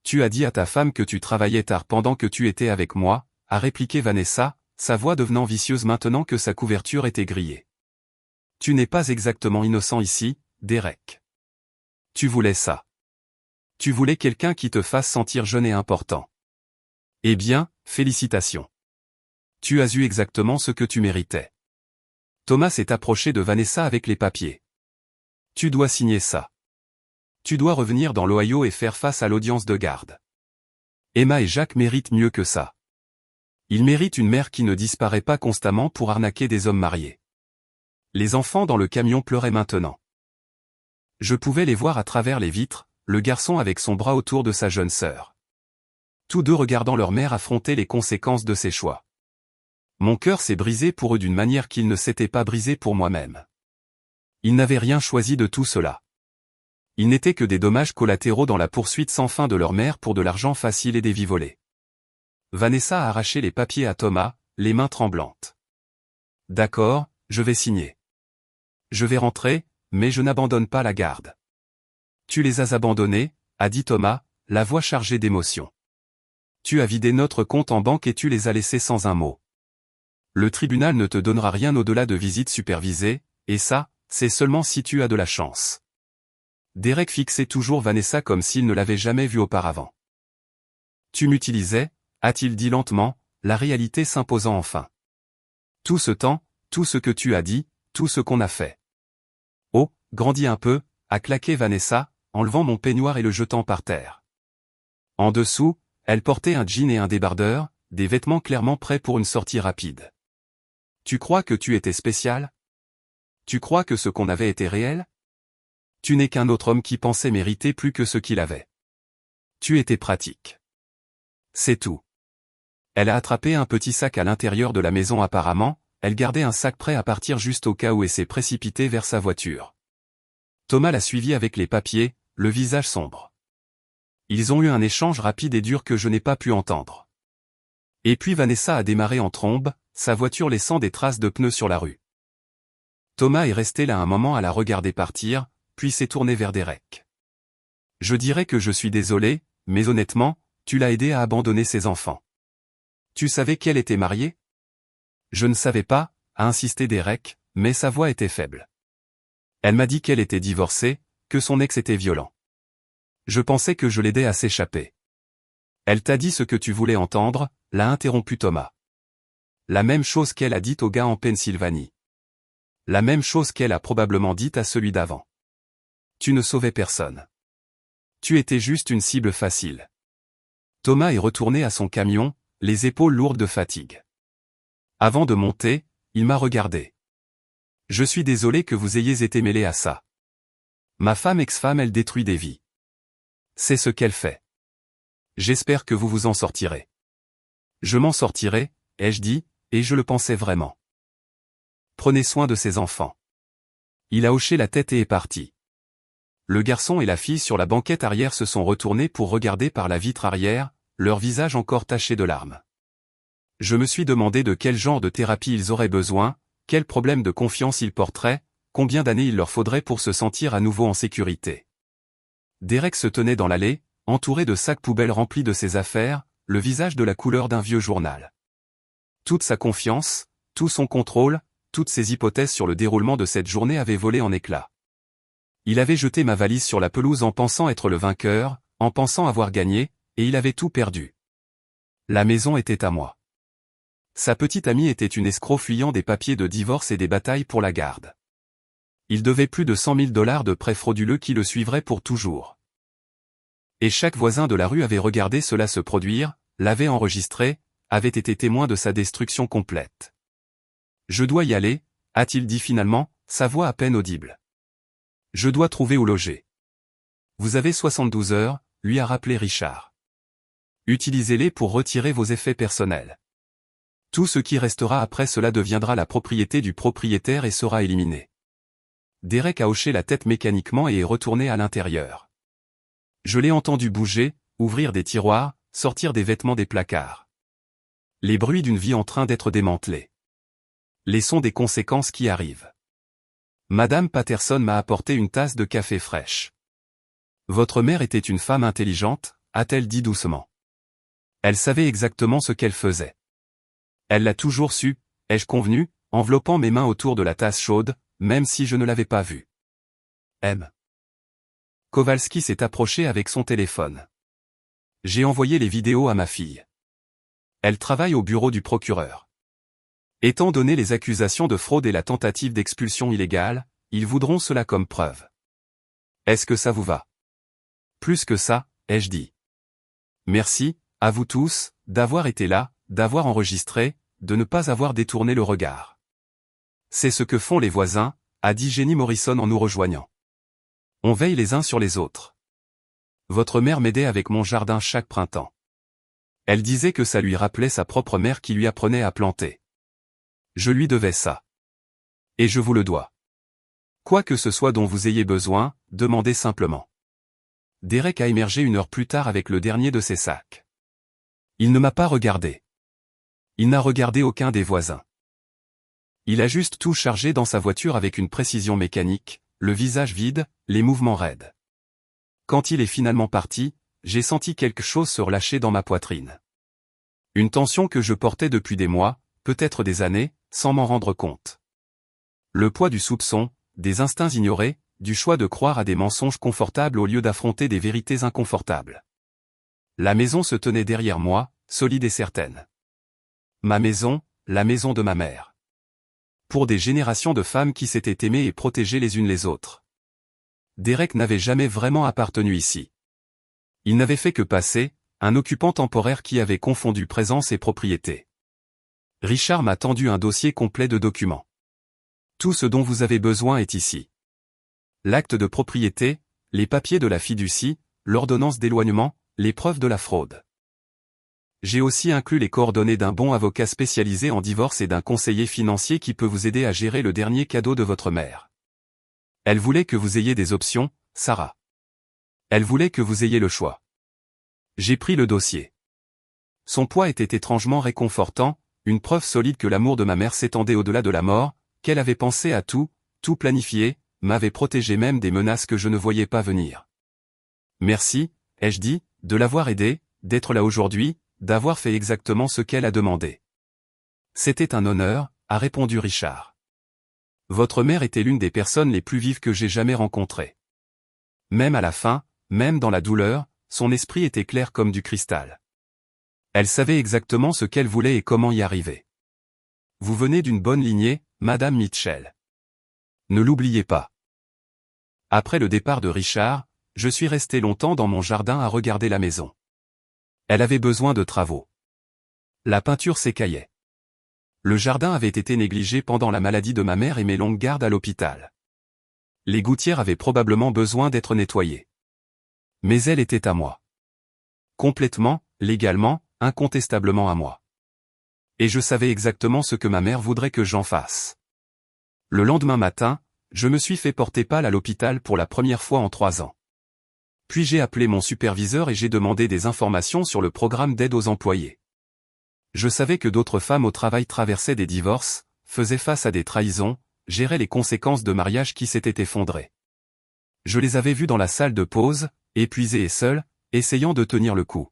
Tu as dit à ta femme que tu travaillais tard pendant que tu étais avec moi, » a répliqué Vanessa, sa voix devenant vicieuse maintenant que sa couverture était grillée. « Tu n'es pas exactement innocent ici, Derek. Tu voulais ça. Tu voulais quelqu'un qui te fasse sentir jeune et important. Eh bien, félicitations. Tu as eu exactement ce que tu méritais. Thomas s'est approché de Vanessa avec les papiers. Tu dois signer ça. Tu dois revenir dans l'Ohio et faire face à l'audience de garde. Emma et Jacques méritent mieux que ça. Ils méritent une mère qui ne disparaît pas constamment pour arnaquer des hommes mariés. Les enfants dans le camion pleuraient maintenant. Je pouvais les voir à travers les vitres, le garçon avec son bras autour de sa jeune sœur. Tous deux regardant leur mère affronter les conséquences de ses choix. Mon cœur s'est brisé pour eux d'une manière qu'il ne s'était pas brisé pour moi-même. Ils n'avaient rien choisi de tout cela. Ils n'étaient que des dommages collatéraux dans la poursuite sans fin de leur mère pour de l'argent facile et des vies volées. Vanessa a arraché les papiers à Thomas, les mains tremblantes. D'accord, je vais signer. Je vais rentrer, mais je n'abandonne pas la garde. Tu les as abandonnés, a dit Thomas, la voix chargée d'émotion. Tu as vidé notre compte en banque et tu les as laissés sans un mot. Le tribunal ne te donnera rien au-delà de visites supervisées, et ça, c'est seulement si tu as de la chance. Derek fixait toujours Vanessa comme s'il ne l'avait jamais vue auparavant. Tu m'utilisais, a-t-il dit lentement, la réalité s'imposant enfin. Tout ce temps, tout ce que tu as dit, tout ce qu'on a fait. Oh, grandis un peu, a claqué Vanessa, enlevant mon peignoir et le jetant par terre. En dessous, elle portait un jean et un débardeur, des vêtements clairement prêts pour une sortie rapide. Tu crois que tu étais spécial? Tu crois que ce qu'on avait était réel? Tu n'es qu'un autre homme qui pensait mériter plus que ce qu'il avait. Tu étais pratique. C'est tout. Elle a attrapé un petit sac à l'intérieur de la maison apparemment, elle gardait un sac prêt à partir juste au cas où et s'est précipitée vers sa voiture. Thomas l'a suivi avec les papiers, le visage sombre. Ils ont eu un échange rapide et dur que je n'ai pas pu entendre. Et puis Vanessa a démarré en trombe, sa voiture laissant des traces de pneus sur la rue. Thomas est resté là un moment à la regarder partir, puis s'est tourné vers Derek. Je dirais que je suis désolé, mais honnêtement, tu l'as aidé à abandonner ses enfants. Tu savais qu'elle était mariée? Je ne savais pas, a insisté Derek, mais sa voix était faible. Elle m'a dit qu'elle était divorcée, que son ex était violent. Je pensais que je l'aidais à s'échapper. Elle t'a dit ce que tu voulais entendre, l'a interrompu Thomas. La même chose qu'elle a dite au gars en Pennsylvanie. La même chose qu'elle a probablement dite à celui d'avant. Tu ne sauvais personne. Tu étais juste une cible facile. Thomas est retourné à son camion, les épaules lourdes de fatigue. Avant de monter, il m'a regardé. Je suis désolé que vous ayez été mêlé à ça. Ma femme ex-femme elle détruit des vies. C'est ce qu'elle fait. J'espère que vous vous en sortirez. Je m'en sortirai, ai-je dit, et je le pensais vraiment. Prenez soin de ses enfants. Il a hoché la tête et est parti. Le garçon et la fille sur la banquette arrière se sont retournés pour regarder par la vitre arrière, leur visage encore taché de larmes. Je me suis demandé de quel genre de thérapie ils auraient besoin, quel problème de confiance ils porteraient, combien d'années il leur faudrait pour se sentir à nouveau en sécurité. Derek se tenait dans l'allée, entouré de sacs poubelles remplis de ses affaires, le visage de la couleur d'un vieux journal. Toute sa confiance, tout son contrôle, toutes ses hypothèses sur le déroulement de cette journée avaient volé en éclats. Il avait jeté ma valise sur la pelouse en pensant être le vainqueur, en pensant avoir gagné, et il avait tout perdu. La maison était à moi. Sa petite amie était une escroc fuyant des papiers de divorce et des batailles pour la garde. Il devait plus de 100 000 $ de prêts frauduleux qui le suivraient pour toujours. Et chaque voisin de la rue avait regardé cela se produire, l'avait enregistré, avait été témoin de sa destruction complète. Je dois y aller, a-t-il dit finalement, sa voix à peine audible. Je dois trouver où loger. Vous avez 72 heures, lui a rappelé Richard. Utilisez-les pour retirer vos effets personnels. Tout ce qui restera après cela deviendra la propriété du propriétaire et sera éliminé. Derek a hoché la tête mécaniquement et est retourné à l'intérieur. Je l'ai entendu bouger, ouvrir des tiroirs, sortir des vêtements des placards. Les bruits d'une vie en train d'être démantelée. Les sons des conséquences qui arrivent. Madame Patterson m'a apporté une tasse de café fraîche. Votre mère était une femme intelligente, a-t-elle dit doucement. Elle savait exactement ce qu'elle faisait. Elle l'a toujours su, ai-je convenu, enveloppant mes mains autour de la tasse chaude, même si je ne l'avais pas vue. M. Kowalski s'est approché avec son téléphone. J'ai envoyé les vidéos à ma fille. Elle travaille au bureau du procureur. Étant donné les accusations de fraude et la tentative d'expulsion illégale, ils voudront cela comme preuve. Est-ce que ça vous va? Plus que ça, ai-je dit. Merci, à vous tous, d'avoir été là, d'avoir enregistré, de ne pas avoir détourné le regard. C'est ce que font les voisins, a dit Jenny Morrison en nous rejoignant. On veille les uns sur les autres. Votre mère m'aidait avec mon jardin chaque printemps. Elle disait que ça lui rappelait sa propre mère qui lui apprenait à planter. Je lui devais ça. Et je vous le dois. Quoi que ce soit dont vous ayez besoin, demandez simplement. Derek a émergé 1 heure plus tard avec le dernier de ses sacs. Il ne m'a pas regardé. Il n'a regardé aucun des voisins. Il a juste tout chargé dans sa voiture avec une précision mécanique, le visage vide, les mouvements raides. Quand il est finalement parti, j'ai senti quelque chose se relâcher dans ma poitrine. Une tension que je portais depuis des mois, peut-être des années, sans m'en rendre compte. Le poids du soupçon, des instincts ignorés, du choix de croire à des mensonges confortables au lieu d'affronter des vérités inconfortables. La maison se tenait derrière moi, solide et certaine. Ma maison, la maison de ma mère. Pour des générations de femmes qui s'étaient aimées et protégées les unes les autres. Derek n'avait jamais vraiment appartenu ici. Il n'avait fait que passer, un occupant temporaire qui avait confondu présence et propriété. Richard m'a tendu un dossier complet de documents. Tout ce dont vous avez besoin est ici. L'acte de propriété, les papiers de la fiducie, l'ordonnance d'éloignement, les preuves de la fraude. J'ai aussi inclus les coordonnées d'un bon avocat spécialisé en divorce et d'un conseiller financier qui peut vous aider à gérer le dernier cadeau de votre mère. Elle voulait que vous ayez des options, Sarah. Elle voulait que vous ayez le choix. J'ai pris le dossier. Son poids était étrangement réconfortant, une preuve solide que l'amour de ma mère s'étendait au-delà de la mort, qu'elle avait pensé à tout planifié, m'avait protégé même des menaces que je ne voyais pas venir. Merci, ai-je dit, de l'avoir aidée, d'être là aujourd'hui, d'avoir fait exactement ce qu'elle a demandé. C'était un honneur, a répondu Richard. Votre mère était l'une des personnes les plus vives que j'ai jamais rencontrées. Même à la fin, même dans la douleur, son esprit était clair comme du cristal. Elle savait exactement ce qu'elle voulait et comment y arriver. Vous venez d'une bonne lignée, Madame Mitchell. Ne l'oubliez pas. Après le départ de Richard, je suis resté longtemps dans mon jardin à regarder la maison. Elle avait besoin de travaux. La peinture s'écaillait. Le jardin avait été négligé pendant la maladie de ma mère et mes longues gardes à l'hôpital. Les gouttières avaient probablement besoin d'être nettoyées. Mais elle était à moi. Complètement, légalement, incontestablement à moi. Et je savais exactement ce que ma mère voudrait que j'en fasse. Le lendemain matin, je me suis fait porter pâle à l'hôpital pour la première fois en 3 ans. Puis j'ai appelé mon superviseur et j'ai demandé des informations sur le programme d'aide aux employés. Je savais que d'autres femmes au travail traversaient des divorces, faisaient face à des trahisons, géraient les conséquences de mariages qui s'étaient effondrés. Je les avais vues dans la salle de pause, épuisées et seules, essayant de tenir le coup.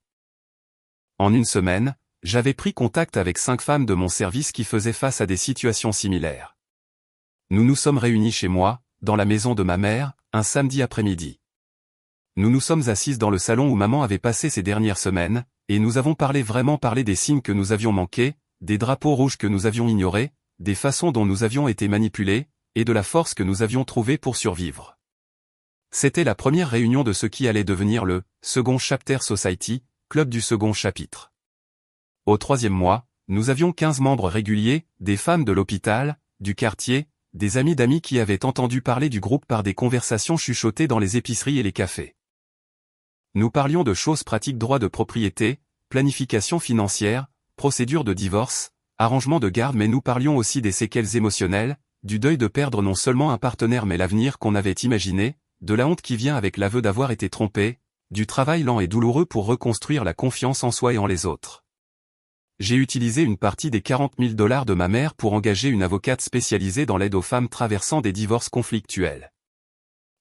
En 1 semaine, j'avais pris contact avec 5 femmes de mon service qui faisaient face à des situations similaires. Nous nous sommes réunis chez moi, dans la maison de ma mère, un samedi après-midi. Nous nous sommes assises dans le salon où maman avait passé ces dernières semaines, et nous avons vraiment parlé des signes que nous avions manqués, des drapeaux rouges que nous avions ignorés, des façons dont nous avions été manipulés, et de la force que nous avions trouvée pour survivre. C'était la première réunion de ce qui allait devenir le Second Chapter Society, club du second chapitre. Au 3e mois, nous avions 15 membres réguliers, des femmes de l'hôpital, du quartier, des amis d'amis qui avaient entendu parler du groupe par des conversations chuchotées dans les épiceries et les cafés. Nous parlions de choses pratiques, droit de propriété, planification financière, procédure de divorce, arrangement de garde, mais nous parlions aussi des séquelles émotionnelles, du deuil de perdre non seulement un partenaire mais l'avenir qu'on avait imaginé, de la honte qui vient avec l'aveu d'avoir été trompé, du travail lent et douloureux pour reconstruire la confiance en soi et en les autres. J'ai utilisé une partie des 40 000 $ de ma mère pour engager une avocate spécialisée dans l'aide aux femmes traversant des divorces conflictuels.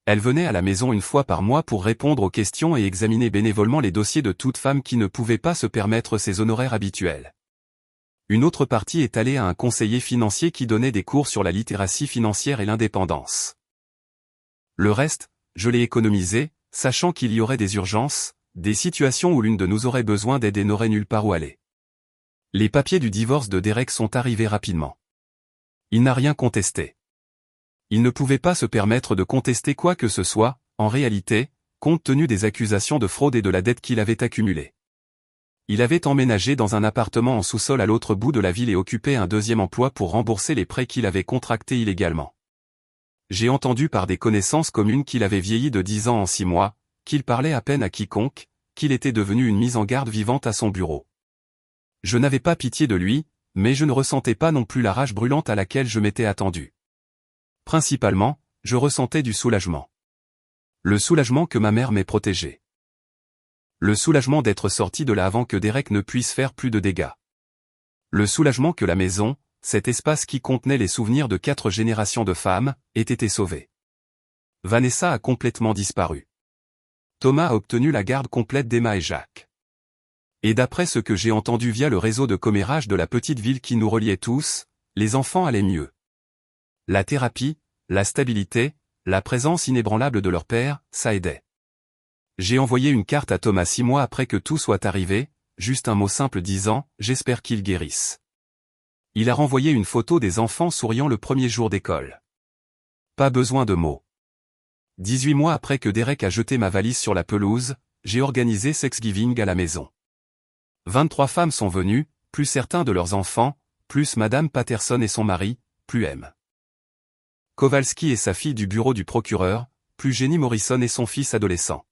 Elle venait à la maison 1 fois par mois pour répondre aux questions et examiner bénévolement les dossiers de toute femme qui ne pouvait pas se permettre ses honoraires habituels. Une autre partie est allée à un conseiller financier qui donnait des cours sur la littératie financière et l'indépendance. Le reste, je l'ai économisé, sachant qu'il y aurait des urgences, des situations où l'une de nous aurait besoin d'aide et n'aurait nulle part où aller. Les papiers du divorce de Derek sont arrivés rapidement. Il n'a rien contesté. Il ne pouvait pas se permettre de contester quoi que ce soit, en réalité, compte tenu des accusations de fraude et de la dette qu'il avait accumulée. Il avait emménagé dans un appartement en sous-sol à l'autre bout de la ville et occupé un deuxième emploi pour rembourser les prêts qu'il avait contractés illégalement. J'ai entendu par des connaissances communes qu'il avait vieilli de 10 ans en 6 mois, qu'il parlait à peine à quiconque, qu'il était devenu une mise en garde vivante à son bureau. Je n'avais pas pitié de lui, mais je ne ressentais pas non plus la rage brûlante à laquelle je m'étais attendu. Principalement, je ressentais du soulagement. Le soulagement que ma mère m'ait protégé. Le soulagement d'être sorti de là avant que Derek ne puisse faire plus de dégâts. Le soulagement que la maison, cet espace qui contenait les souvenirs de 4 générations de femmes, ait été sauvé. Vanessa a complètement disparu. Thomas a obtenu la garde complète d'Emma et Jacques. Et d'après ce que j'ai entendu via le réseau de commérage de la petite ville qui nous reliait tous, les enfants allaient mieux. La thérapie, la stabilité, la présence inébranlable de leur père, ça aidait. J'ai envoyé une carte à Thomas 6 mois après que tout soit arrivé, juste un mot simple disant « J'espère qu'il guérisse ». Il a renvoyé une photo des enfants souriant le premier jour d'école. Pas besoin de mots. 18 mois après que Derek a jeté ma valise sur la pelouse, j'ai organisé Thanksgiving à la maison. 23 femmes sont venues, plus certains de leurs enfants, plus Madame Patterson et son mari, plus M. Kowalski et sa fille du bureau du procureur, plus Jenny Morrison et son fils adolescent.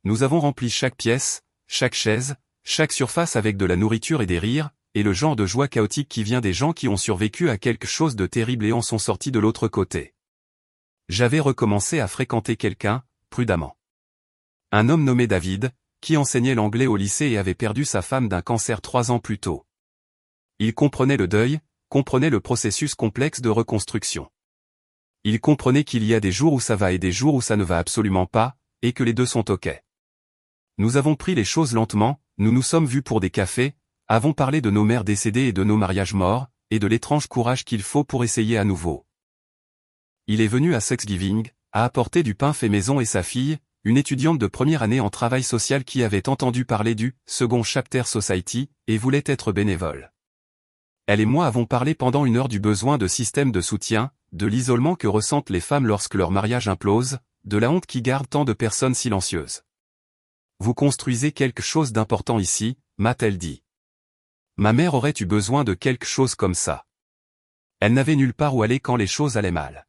Nous avons rempli chaque pièce, chaque chaise, chaque surface avec de la nourriture et des rires, et le genre de joie chaotique qui vient des gens qui ont survécu à quelque chose de terrible et en sont sortis de l'autre côté. J'avais recommencé à fréquenter quelqu'un, prudemment. Un homme nommé David, qui enseignait l'anglais au lycée et avait perdu sa femme d'un cancer 3 ans plus tôt. Il comprenait le deuil, comprenait le processus complexe de reconstruction. Il comprenait qu'il y a des jours où ça va et des jours où ça ne va absolument pas, et que les deux sont OK. Nous avons pris les choses lentement, nous nous sommes vus pour des cafés, avons parlé de nos mères décédées et de nos mariages morts, et de l'étrange courage qu'il faut pour essayer à nouveau. Il est venu à Thanksgiving, a apporté du pain fait maison et sa fille, une étudiante de première année en travail social qui avait entendu parler du Second Chapter Society, et voulait être bénévole. Elle et moi avons parlé pendant 1 heure du besoin de systèmes de soutien, de l'isolement que ressentent les femmes lorsque leur mariage implose, de la honte qui garde tant de personnes silencieuses. Vous construisez quelque chose d'important ici, m'a-t-elle dit. Ma mère aurait eu besoin de quelque chose comme ça. Elle n'avait nulle part où aller quand les choses allaient mal.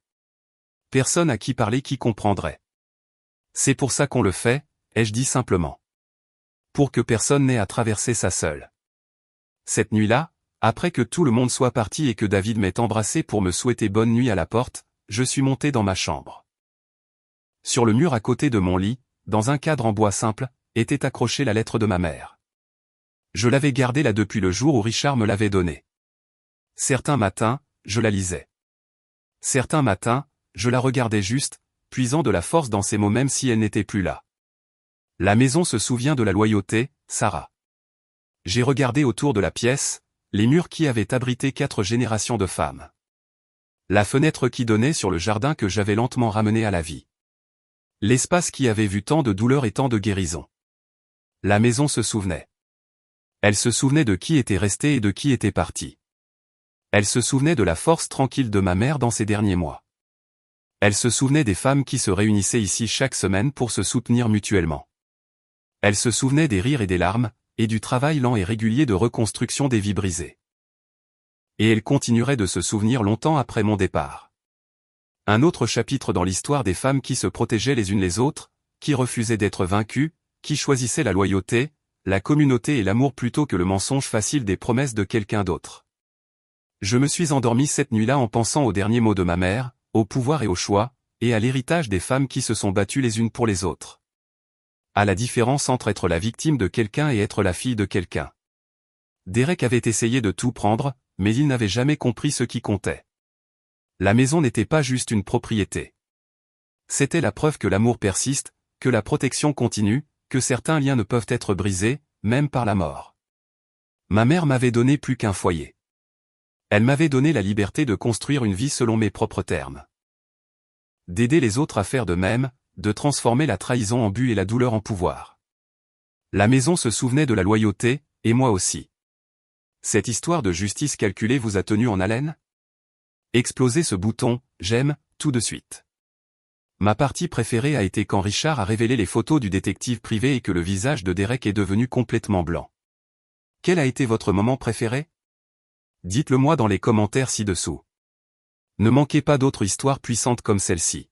Personne à qui parler qui comprendrait. C'est pour ça qu'on le fait, ai-je dit simplement. Pour que personne n'ait à traverser ça seul. Cette nuit-là, après que tout le monde soit parti et que David m'ait embrassé pour me souhaiter bonne nuit à la porte, je suis monté dans ma chambre. Sur le mur à côté de mon lit, dans un cadre en bois simple, était accrochée la lettre de ma mère. Je l'avais gardée là depuis le jour où Richard me l'avait donnée. Certains matins, je la lisais. Certains matins, je la regardais juste, puisant de la force dans ces mots même si elle n'était plus là. La maison se souvient de la loyauté, Sarah. J'ai regardé autour de la pièce, les murs qui avaient abrité 4 générations de femmes. La fenêtre qui donnait sur le jardin que j'avais lentement ramené à la vie. L'espace qui avait vu tant de douleur et tant de guérison. La maison se souvenait. Elle se souvenait de qui était resté et de qui était parti. Elle se souvenait de la force tranquille de ma mère dans ces derniers mois. Elle se souvenait des femmes qui se réunissaient ici chaque semaine pour se soutenir mutuellement. Elle se souvenait des rires et des larmes, et du travail lent et régulier de reconstruction des vies brisées. Et elle continuerait de se souvenir longtemps après mon départ. Un autre chapitre dans l'histoire des femmes qui se protégeaient les unes les autres, qui refusaient d'être vaincues, qui choisissaient la loyauté, la communauté et l'amour plutôt que le mensonge facile des promesses de quelqu'un d'autre. Je me suis endormi cette nuit-là en pensant aux derniers mots de ma mère, au pouvoir et au choix, et à l'héritage des femmes qui se sont battues les unes pour les autres. À la différence entre être la victime de quelqu'un et être la fille de quelqu'un. Derek avait essayé de tout prendre, mais il n'avait jamais compris ce qui comptait. La maison n'était pas juste une propriété. C'était la preuve que l'amour persiste, que la protection continue, que certains liens ne peuvent être brisés, même par la mort. Ma mère m'avait donné plus qu'un foyer. Elle m'avait donné la liberté de construire une vie selon mes propres termes. D'aider les autres à faire de même, de transformer la trahison en but et la douleur en pouvoir. La maison se souvenait de la loyauté, et moi aussi. Cette histoire de justice calculée vous a tenu en haleine? Explosez ce bouton « J'aime » tout de suite. Ma partie préférée a été quand Richard a révélé les photos du détective privé et que le visage de Derek est devenu complètement blanc. Quel a été votre moment préféré? Dites-le moi dans les commentaires ci-dessous. Ne manquez pas d'autres histoires puissantes comme celle-ci.